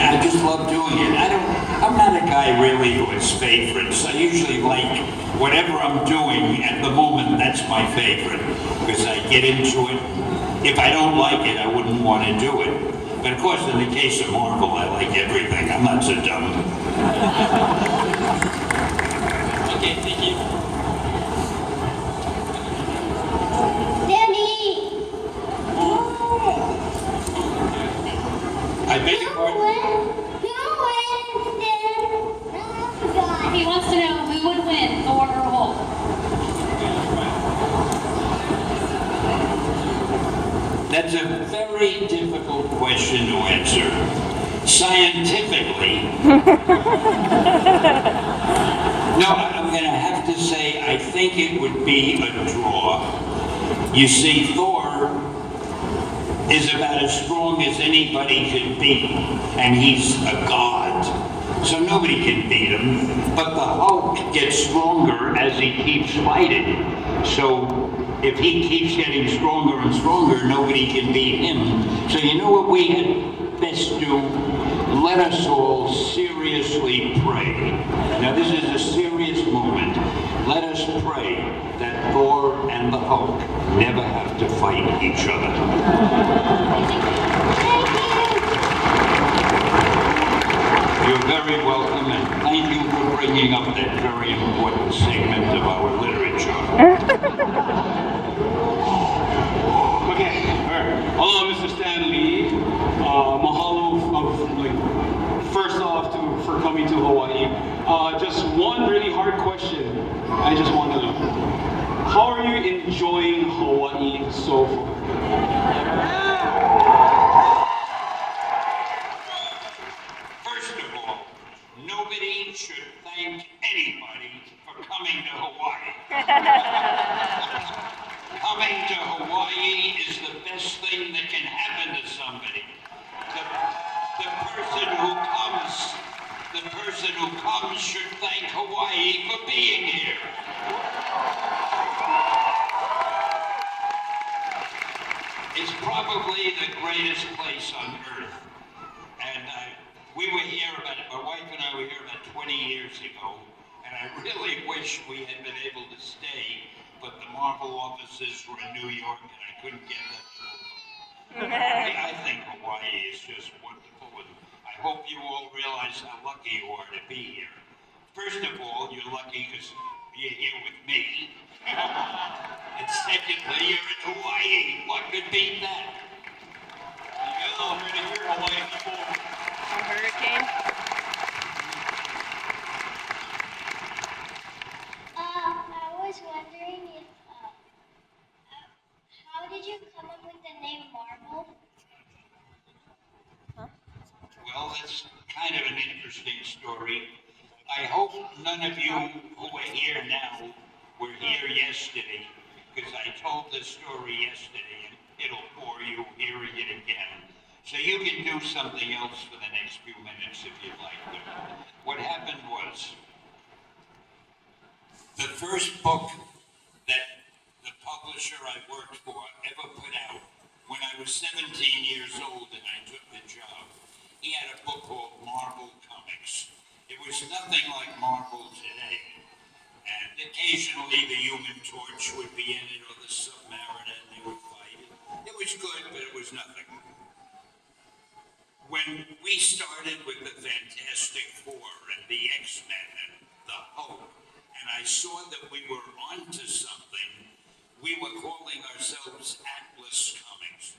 and I just love doing it. I'm not a guy really who has favorites. I usually like whatever I'm doing at the moment, that's my favorite, because I get into it. If I don't like it, I wouldn't want to do it. But of course, in the case of Marvel, I like everything. I'm not so dumb. Okay, thank you. Danny! I beg your pardon? He wants to know who would win, Thor or Hulk. That's a very difficult question to answer. Scientifically, no, I'm going to have to say I think it would be a draw. You see, Thor is about as strong as anybody could be, and he's a god. So nobody can beat him, but the Hulk gets stronger as he keeps fighting. So if he keeps getting stronger and stronger, nobody can beat him. So you know what we had best do? Let us all seriously pray. Now this is a serious moment. Let us pray that Thor and the Hulk never have to fight each other. You're very welcome, and thank you for bringing up that very important segment of our literature. Okay, all right. Hello, Mr. Stanley. Mahalo first off for coming to Hawaii. Just one really hard question. I just want to know, how are you enjoying Hawaii so far? First of all, nobody should thank anybody for coming to Hawaii. Coming to Hawaii is the best thing that can happen to somebody. The person who comes should thank Hawaii for being here. It's probably the greatest place on earth. And we were here my wife and I were here about 20 years ago, and I really wish we had been able to stay, but the Marvel offices were in New York and I couldn't get them to open. I think Hawaii is just wonderful, and I hope you all realize how lucky you are to be here. First of all, you're lucky because you're here with me. And secondly, you're in Hawaii. What could beat that? You guys all heard it here, Hawaii people. A hurricane? I was wondering if, how did you come up with the name Marvel? Well, that's kind of an interesting story. I hope none of you who are here now were here yesterday, because I told this story yesterday and it'll bore you hearing it again. So you can do something else for the next few minutes if you'd like to. What happened was, the first book that the publisher I worked for ever put out, when I was 17 years old and I took the job, he had a book called Marvel Comics. It was nothing like Marvel today. And occasionally the Human Torch would be in it, or the Submariner, and they would fight. It was good, but it was nothing. When we started with the Fantastic Four and the X-Men and the Hulk, and I saw that we were onto something, we were calling ourselves Atlas Comics.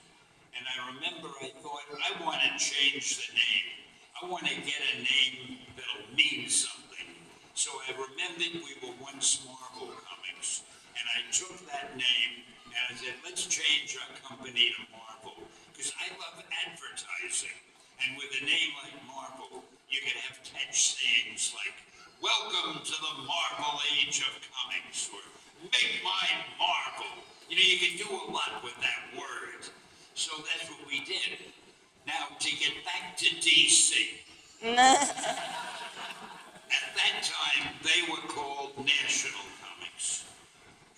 And I remember I thought, I want to change the name. I want to get a name that'll mean something. So I remembered we were once Marvel Comics. And I took that name and I said, let's change our company to Marvel. Because I love advertising. And with a name like Marvel, you can have catch sayings like, welcome to the Marvel Age of Comics, or make mine Marvel. You know, you can do a lot with that word. So that's what we did. Now, to get back to DC. At that time, they were called National Comics.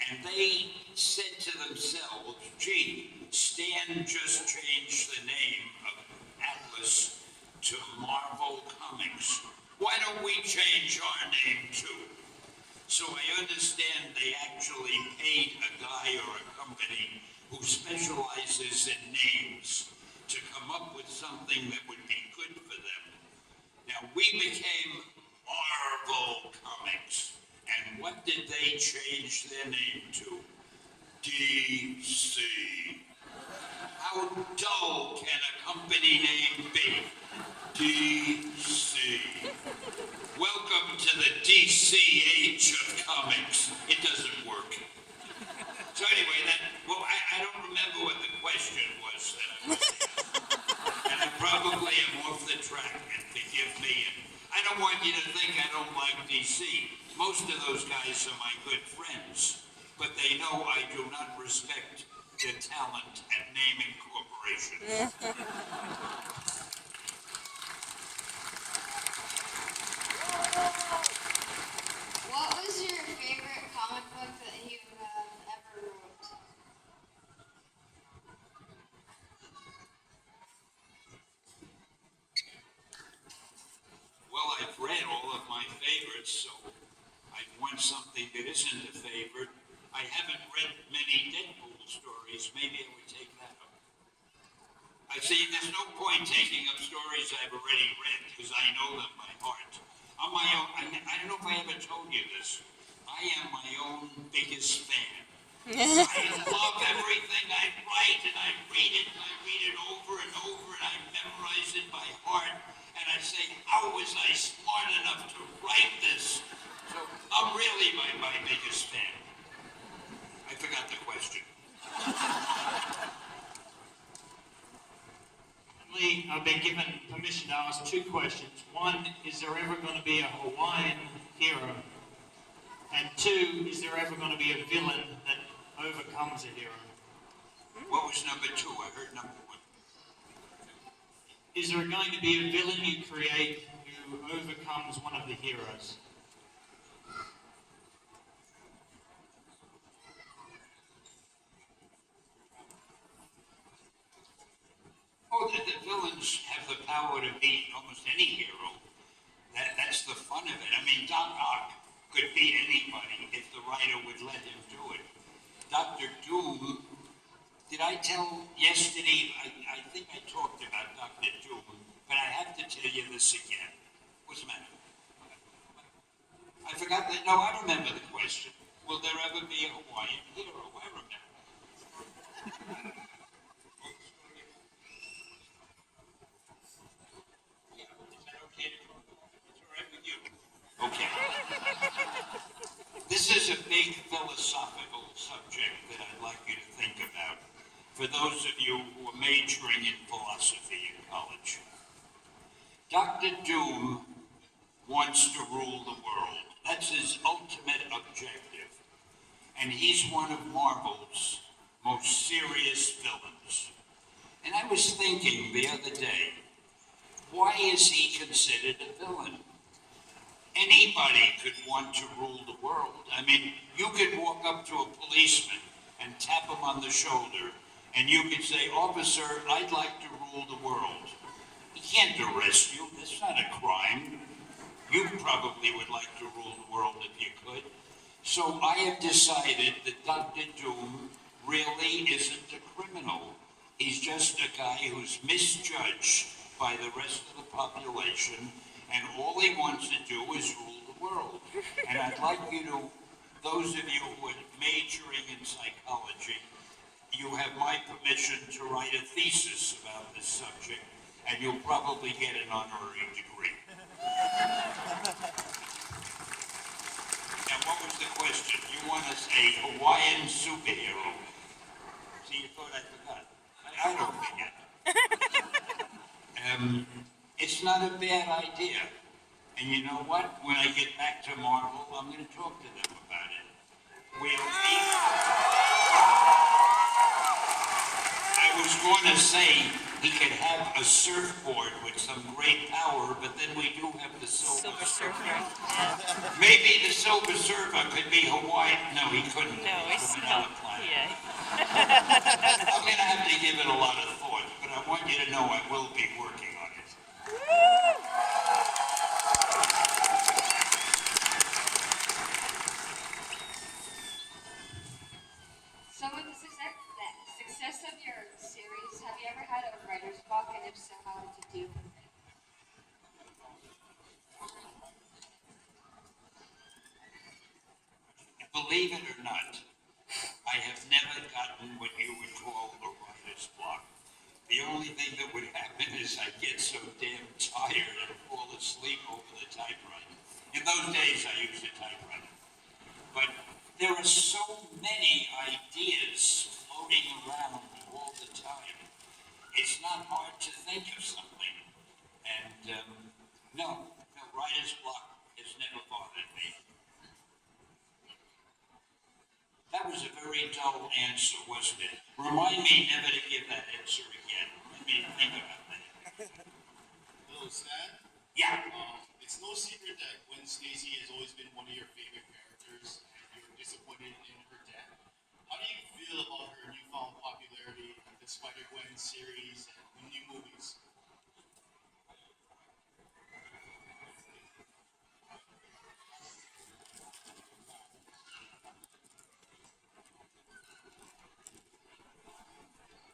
And they said to themselves, gee, Stan just changed the name of Atlas to to Marvel Comics. Why don't we change our name too? So I understand they actually paid a guy or a company who specializes in names to come up with something that would be good for them. Now, we became Marvel Comics. And what did they change their name to? DC. How dull can a company name be? DC. Welcome to the DC age of comics. It doesn't work. So anyway, I don't remember what the question was that I was asked. And I probably am off the track, and forgive me. And I don't want you to think I don't like DC. Most of those guys are my good friends, but they know I do not respect their talent at naming corporations. What was your favorite comic book that you have ever wrote? Well, I've read all of my favorites, so I'd want something that isn't a favorite. I haven't read many Deadpool stories. Maybe I would take that up. I see there's no point taking up stories I've already read because I know them by heart. I'm my own, I don't know if I ever told you this. I am my own biggest fan. I love everything I write, and I read it over and over, and I memorize it by heart. And I say, how was I smart enough to write this? So I'm really my biggest fan. I forgot the question. Lee, I've been given permission to ask two questions. One, is there ever going to be a Hawaiian hero? And two, is there ever going to be a villain that overcomes a hero? What was number two? I heard number one. Is there going to be a villain you create who overcomes one of the heroes? Oh, the villains have the power to beat almost any hero. That's the fun of it. I mean, Doc Ock could beat anybody if the writer would let him do it. Dr. Doom, did I tell yesterday, I think I talked about Dr. Doom, but I have to tell you this again. What's the matter? I forgot that, no, I remember the question. Will there ever be a Hawaiian hero? I remember. Okay. This is a big philosophical subject that I'd like you to think about for those of you who are majoring in philosophy in college. Dr. Doom wants to rule the world. That's his ultimate objective. And he's one of Marvel's most serious villains. And I was thinking the other day, why is he considered a villain? Anybody could want to rule the world. I mean, you could walk up to a policeman and tap him on the shoulder, and you could say, "Officer, I'd like to rule the world." He can't arrest you. That's not a crime. You probably would like to rule the world if you could. So I have decided that Dr. Doom really isn't a criminal. He's just a guy who's misjudged by the rest of the population, and all he wants to do is rule the world. And I'd like you to, those of you who are majoring in psychology, you have my permission to write a thesis about this subject, and you'll probably get an honorary degree. Now, what was the question? You want us a Hawaiian superhero? See, you thought I forgot. I don't forget. It's not a bad idea. And you know what? When I get back to Marvel, I'm going to talk to them about it. I was going to say he could have a surfboard with some great power, but then we do have the Silver Surfer. Maybe the Silver Surfer could be Hawaiian. No, he couldn't. No, he's from not. another planet. Yeah. I'm going to have to give it a lot of thought, but I want you to know I will be working on it. believe it or not, I have never gotten what you would call a writer's block. The only thing that would happen is I'd get so damn tired and fall asleep over the typewriter. In those days, I used a typewriter. But there are so many ideas floating around all the time. It's not hard to think of something. And no, writer's block has never bothered me. That was a very dull answer, wasn't it? Remind me never to give that answer again. Let me think about that. Hello, Stan. Yeah. It's no secret that Gwen Stacy has always been one of your favorite characters, and you're disappointed in her death. How do you feel about her newfound popularity in the Spider-Gwen series and the new movies?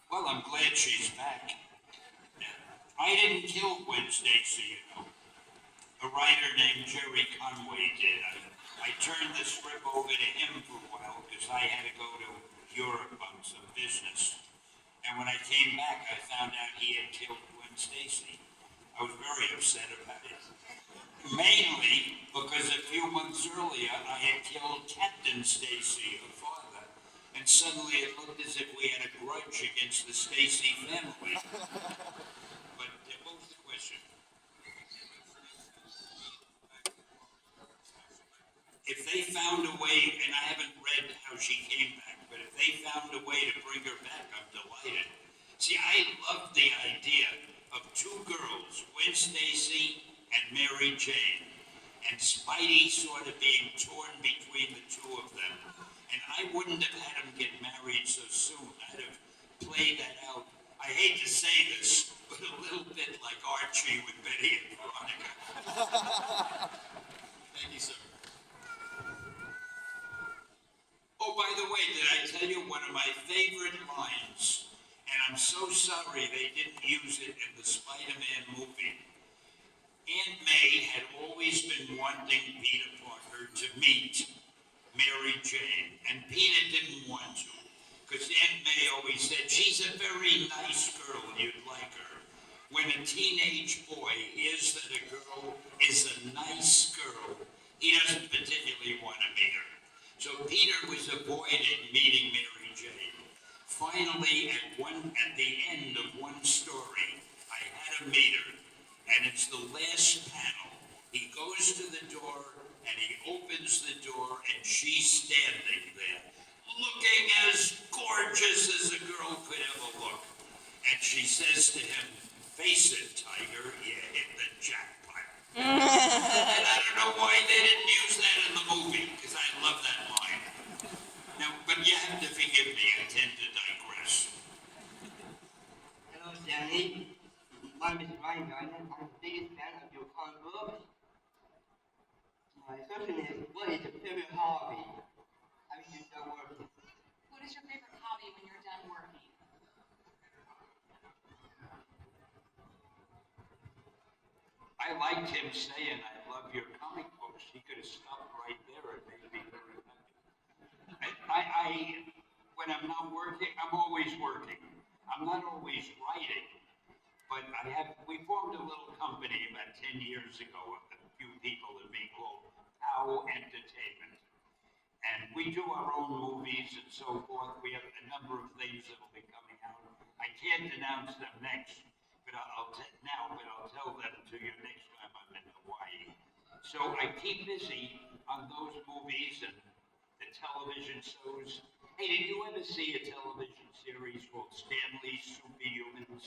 Well, I'm glad she's back. I didn't kill Gwen Stacy, you know. A writer named Jerry Conway did. I turned the script over to him for a while because I had to go to Europe on some business. And when I came back, I found out he had killed Gwen Stacy. I was very upset about it. Mainly because a few months earlier, I had killed Captain Stacy, her father, and suddenly it looked as if we had a grudge against the Stacy family. But what was the question? If they found a way, and I haven't read how she came back, but if they found a way to bring her back, I'm delighted. See, I love the idea of two girls, Gwen Stacy and Mary Jane, and Spidey sort of being torn between the two of them. And I wouldn't have had them get married so soon. I'd have played that out. I hate to say this, but a little bit like Archie with Betty and Veronica. Thank you, sir. Oh, by the way, did I tell you one of my favorite lines? And I'm so sorry they didn't use it in the Spider-Man movie. Aunt May had always been wanting Peter Parker to meet Mary Jane, and Peter didn't want to, because Aunt May always said, she's a very nice girl, you'd like her. When a teenage boy hears that a girl is a nice girl, he doesn't particularly want to meet her. So Peter was avoiding meeting Mary Jane. Finally, at the end of one story, I had to meet her, and it's the last panel. He goes to the door, and he opens the door, and she's standing there, looking as gorgeous as a girl could ever look. And she says to him, face it, Tiger, you hit the jackpot. And I don't know why they didn't use that in the movie, because I love that line. Now, but you have to forgive me, I tend to digress. Hello, Stanley. My name is Ryan Gardner. I'm the biggest fan of your comic books. My question is, what is your favorite hobby after you're done working? What is your favorite hobby when you're done working? I liked him saying, I love your comic books. He could have stopped right there and made me very happy. When I'm not working, I'm always working. I'm not always writing, but we formed a little company about 10 years ago, a few people and me, called Pow Entertainment. And we do our own movies and so forth. We have a number of things that will be coming out. I can't announce them next, but I'll tell them to you next time I'm in Hawaii. So I keep busy on those movies and the television shows. Hey, did you ever see a television series called Stanley's Superhumans?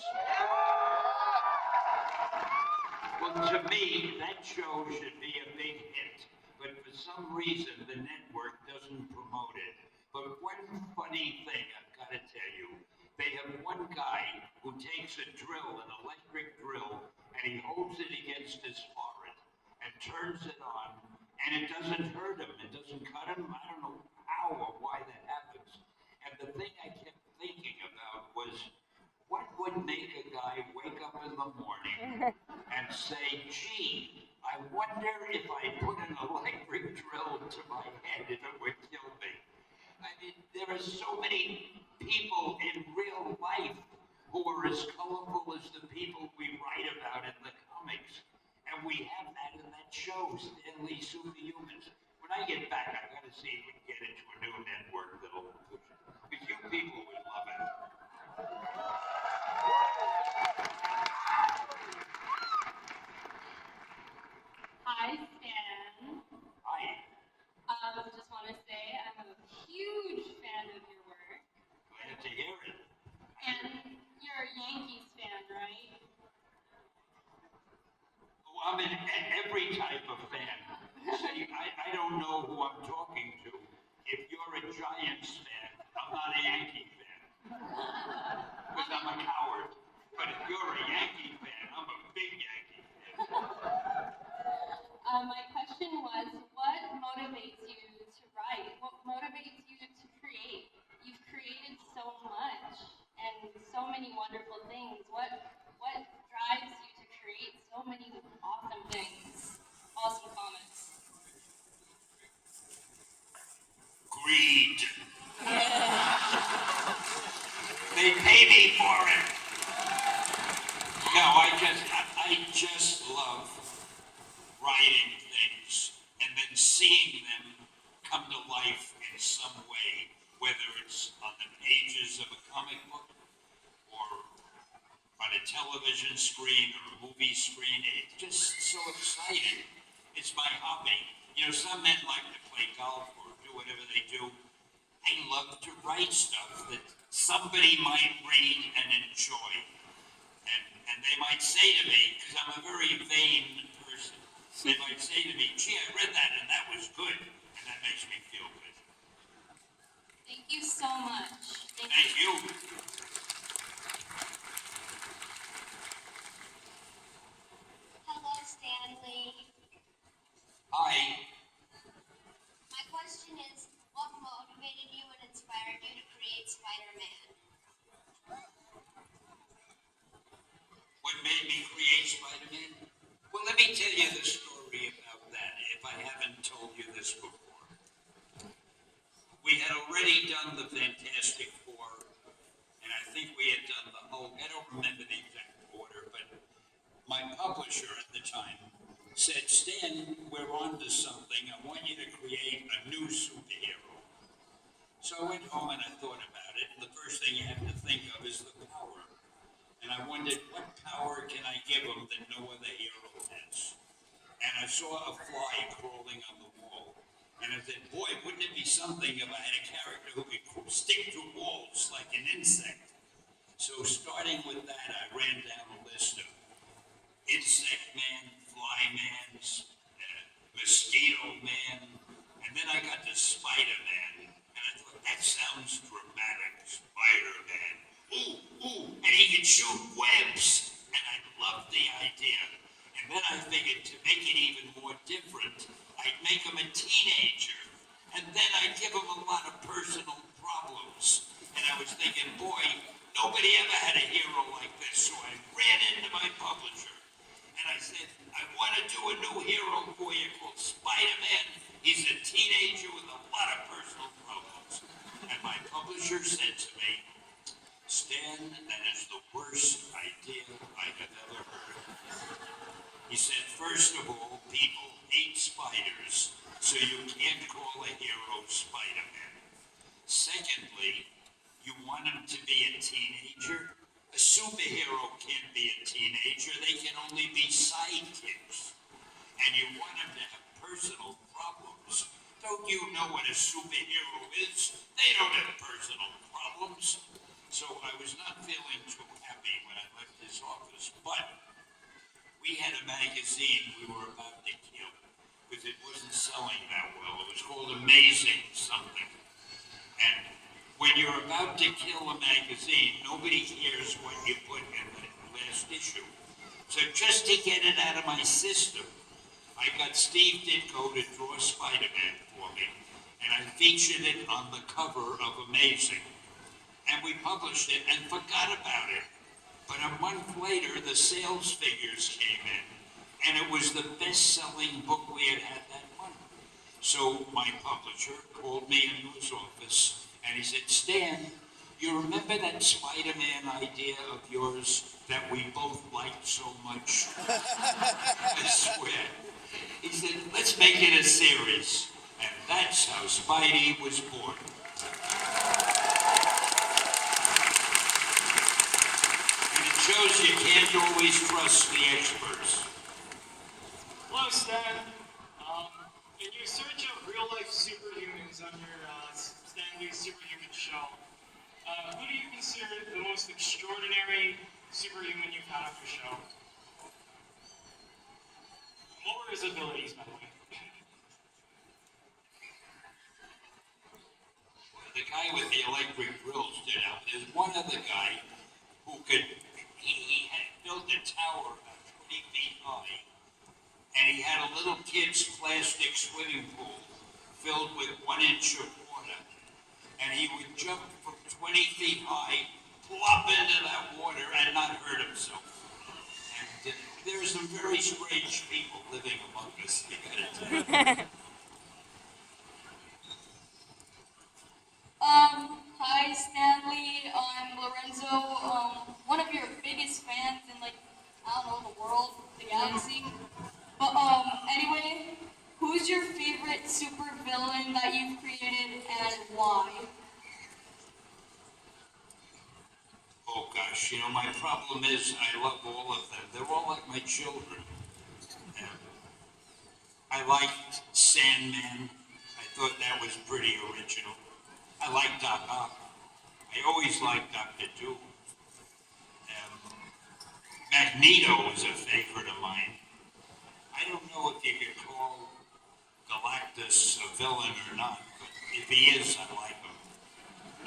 Well, to me, that show should be a big hit, but for some reason the network doesn't promote it. But one funny thing I've got to tell you, they have one guy who takes a drill, an electric drill, and he holds it against his forehead and turns it on, and it doesn't hurt him, it doesn't cut him. I don't know how or why that happens. And the thing I kept thinking about was, what would make a guy wake up in the morning and say, gee, I wonder if I put an electric drill to my head if it would kill me. are so many people in real life who are as colorful as the people we write about in the comics. And we have that in that show, Stanley Superhumans. When I get back, I've got to see if we can get into a new network that'll push it. Because you people would love it. Hi, Stan. Hi. Just want to say I'm a huge fan of your work. Glad to hear it. And you're a Yankees fan, right? Oh, I'm every type of fan. See, I don't know who I'm talking to. If you're a Giants fan, I'm not a Yankee fan. Because I'm a coward. But if you're a Yankee fan, I'm a big Yankee fan. My question was, what motivates you to write? What motivates you to create? You've created so much and so many wonderful things. What drives you to create so many awesome things? Awesome comics. Greed. They pay me for it. No, I just love writing things and then seeing them come to life in some way, whether it's on the pages of a comic book or on a television screen or a movie screen. It's just so exciting. It's my hobby. You know, some men like to play golf or do whatever they do. I love to write stuff that somebody might read and enjoy. And they might say to me, because I'm a very vain person, they might say to me, gee, I read that and that was good. And that makes me feel good. Thank you so much. Thank you. Hello, Stanley. Hi. My question is, what motivated you and inspired you to create Spider-Man? What made me create Spider-Man? Well, let me tell you the story about that, if I haven't told you this before. We had already done the Fantastic Four, and I think we had done the Hulk. I don't remember the exact order, but my publisher at the time said, Stan, we're on to something. I want you to create a new superhero. So I went home and I thought about it, and the first thing you have to think of is the power. And I wondered, what power can I give him that no other hero has? And I saw a fly crawling on the wall. And I said, boy, wouldn't it be something if I had a character who could stick to walls like an insect? So starting with that, I ran down a list of Insect Man, Fly Man, Mosquito Man, and then I got to Spider Man. And I thought, that sounds dramatic, Spider Man. Ooh, and he can shoot webs. And I loved the idea. And then I figured to make it even more different, I'd make him a teenager. And then I'd give him a lot of personal problems. And I was thinking, boy, nobody ever had a hero like this. So I ran into my publisher. And I said, I want to do a new hero for you called Spider-Man. He's a teenager with a lot of personal problems. And my publisher said to me, Stan, that is the worst idea I have ever heard. He said, first of all, people hate spiders, so you can't call a hero Spider-Man. Secondly, you want him to be a teenager? A superhero can't be a teenager. They can only be sidekicks. And you want him to have personal problems. Don't you know what a superhero is? They don't have personal problems. So I was not feeling too happy when I left his office. But we had a magazine we were about to kill because it wasn't selling that well. It was called Amazing Something. And when you're about to kill a magazine, nobody cares what you put in the last issue. So just to get it out of my system, I got Steve Ditko to draw Spider-Man for me, and I featured it on the cover of Amazing. And we published it and forgot about it. But a month later, the sales figures came in, and it was the best-selling book we had had that month. So my publisher called me into his office And he said, Stan, you remember that Spider-Man idea of yours that we both liked so much? I swear. He said, let's make it a series. And that's how Spidey was born. And it shows you can't always trust the experts. Hello, Stan. In your search of real-life superhumans on your Stan Lee Superhuman show, who do you consider the most extraordinary superhuman you've had on your show? What were his abilities, by the way? The guy with the electric grill stood out. There's one other guy who could, he had built a tower about 20 feet high, and he had a little kid's plastic swimming pool filled with 1 inch of water. And he would jump from 20 feet high, plop into that water, and not hurt himself. And there are some very strange people living among us, I gotta tell you. Hi Stanley, I'm Lorenzo, one of your biggest fans in like, I don't know, the world, the galaxy. But anyway, who's your favorite super villain that you've created and why? Oh gosh, my problem is I love all of them. They're all like my children. And I liked Sandman. I thought that was pretty original. I like Doc Ock. I always liked Dr. Doom. Magneto was a favorite of mine. I don't know if you could call Galactus a villain or not, but if he is, I like him.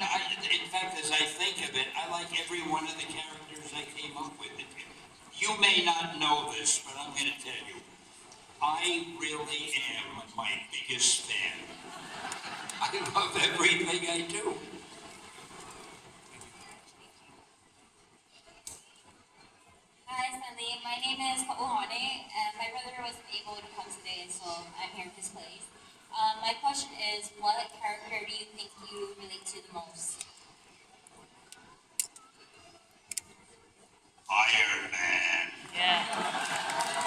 No, in fact, as I think of it, I like every one of the characters I came up with. You may not know this, but I'm going to tell you. I really am my biggest fan. I love everything I do. Hi, Stanley. My name is Kauhane, and my brother wasn't able to come today, so I'm here in his place. My question is, what character do you think you relate to the most? Iron Man. Yeah.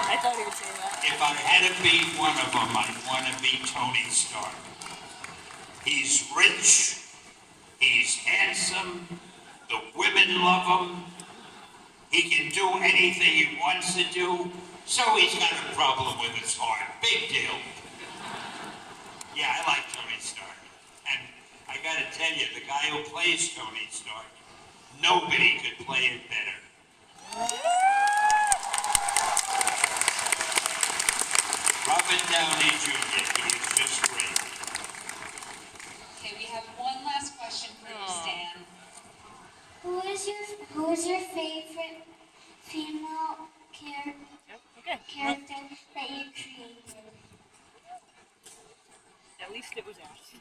I thought he would say that. If I had to be one of them, I'd want to be Tony Stark. He's rich, he's handsome, the women love him, he can do anything he wants to do, so he's got a problem with his heart. Big deal. Yeah, I like Tony Stark. And I gotta tell you, the guy who plays Tony Stark, nobody could play it better. Robert Downey Jr., he is just great. Okay, we have one last question for you, Stan. Who is your favorite female character that you created? At least it was asked.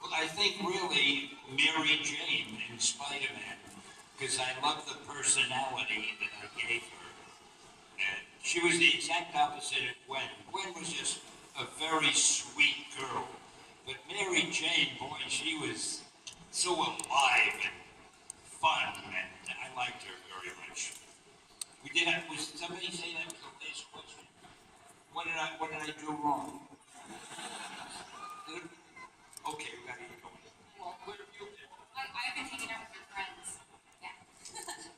Well, I think really Mary Jane in Spider-Man, because I love the personality that I gave her. And she was the exact opposite of Gwen. Gwen was just a very sweet girl. But Mary Jane, boy, she was so alive and fun, and I liked her very much. Was somebody say that was the last question? What did I do wrong? Okay, we gotta get going. Well, What have you done? I've been hanging out with your friends. Yeah.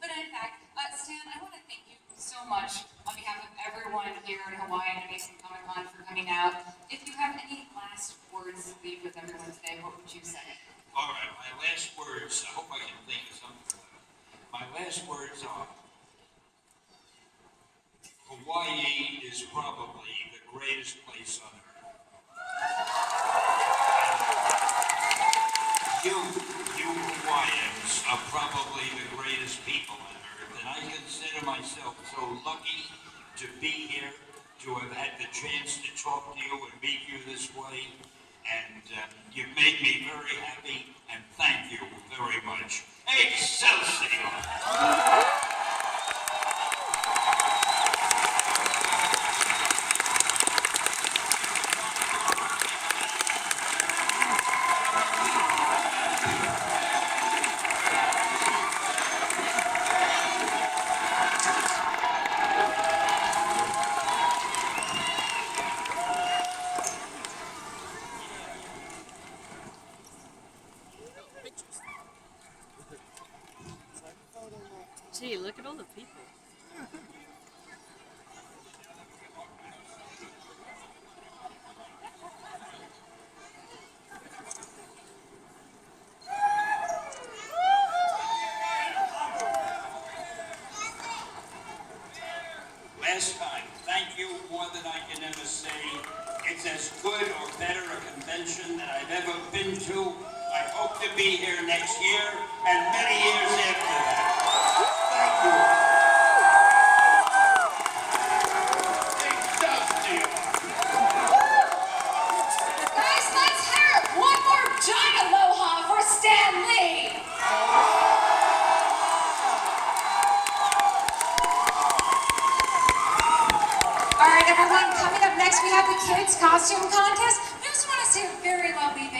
But in fact, Stan, I want to thank you so much on behalf of everyone here in Hawaii and Amazing Comic Con for coming out. If you have any last words to leave with everyone today, what would you say? All right, my last words, I hope I can think of something. My last words are, Hawaii is probably the greatest place on earth. You Hawaiians are probably the greatest people on earth, and I consider myself so lucky to be here, to have had the chance to talk to you and meet you this way, and you've made me very happy, and thank you very much. Excelsior! Last time, thank you more than I can ever say. It's as good or better a convention that I've ever been to. I hope to be here next year and many years after that. Thank you. Big stuff to you. Guys, let's hear one more giant aloha for Stan Lee. All right, everyone, coming up next, we have the kids' costume contest. We just want to say a very lovely thank you